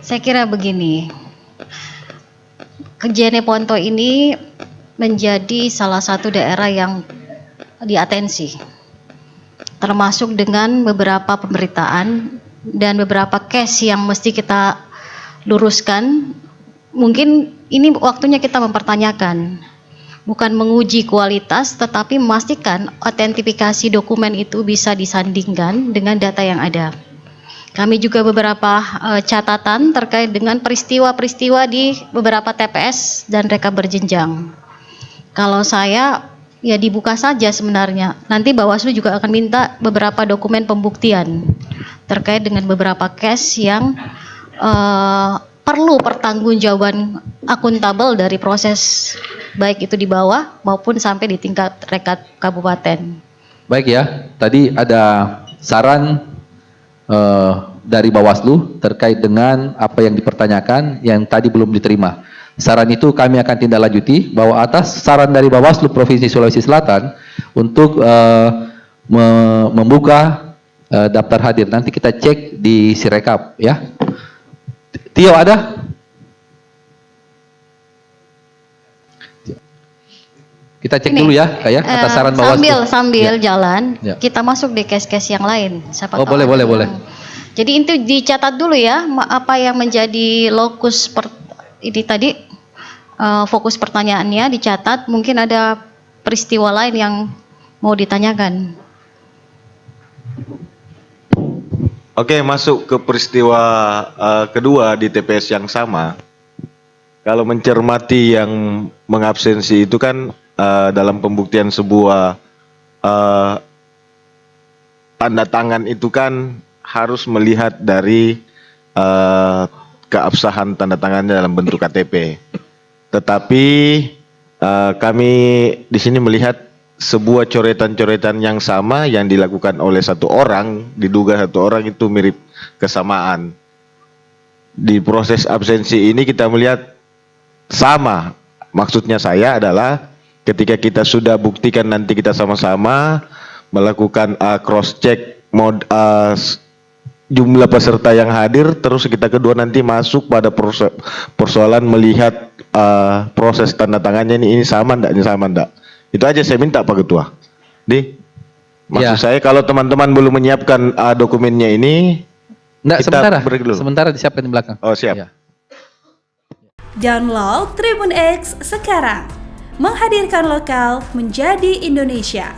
Saya kira begini, Jeneponto ini menjadi salah satu daerah yang diatensi, termasuk dengan beberapa pemberitaan dan beberapa case yang mesti kita luruskan. Mungkin ini waktunya kita mempertanyakan, bukan menguji kualitas, tetapi memastikan otentifikasi dokumen itu bisa disandingkan dengan data yang ada. Kami juga beberapa catatan terkait dengan peristiwa-peristiwa di beberapa TPS dan rekap berjenjang. Kalau saya, ya dibuka saja sebenarnya. Nanti Bawaslu juga akan minta beberapa dokumen pembuktian terkait dengan beberapa case yang perlu pertanggungjawaban akuntabel dari proses baik itu di bawah maupun sampai di tingkat rekap kabupaten. Baik ya, tadi ada saran dari Bawaslu terkait dengan apa yang dipertanyakan yang tadi belum diterima. Saran itu kami akan tindak lanjuti bahwa atas saran dari Bawaslu Provinsi Sulawesi Selatan untuk membuka daftar hadir. Nanti kita cek di Sirekap ya. Tio ada? Kita cek dulu ya, Kak ya, atas saran Bawaslu. Sambil jalan, Ya. kita masuk di case-case yang lain. Siapa tahu boleh. Jadi itu dicatat dulu ya, apa yang menjadi lokus ini tadi, fokus pertanyaannya dicatat. Mungkin ada peristiwa lain yang mau ditanyakan. Oke, masuk ke peristiwa kedua di TPS yang sama. Kalau mencermati yang mengabsensi itu kan dalam pembuktian sebuah tanda tangan itu kan harus melihat dari keabsahan tanda tangannya dalam bentuk KTP. Tetapi kami di sini melihat sebuah coretan-coretan yang sama yang dilakukan oleh satu orang, diduga satu orang itu mirip kesamaan. Di proses absensi ini kita melihat sama. Maksudnya saya adalah ketika kita sudah buktikan nanti kita sama-sama melakukan cross check jumlah peserta yang hadir, terus kita kedua nanti masuk pada persoalan melihat proses tanda tangannya ini sama enggak. Itu aja saya minta Pak Ketua. Maksud saya kalau teman-teman belum menyiapkan dokumennya ini, sementara disiapkan di belakang. Oh siap. Ya. Download Tribun X sekarang, menghadirkan lokal menjadi Indonesia.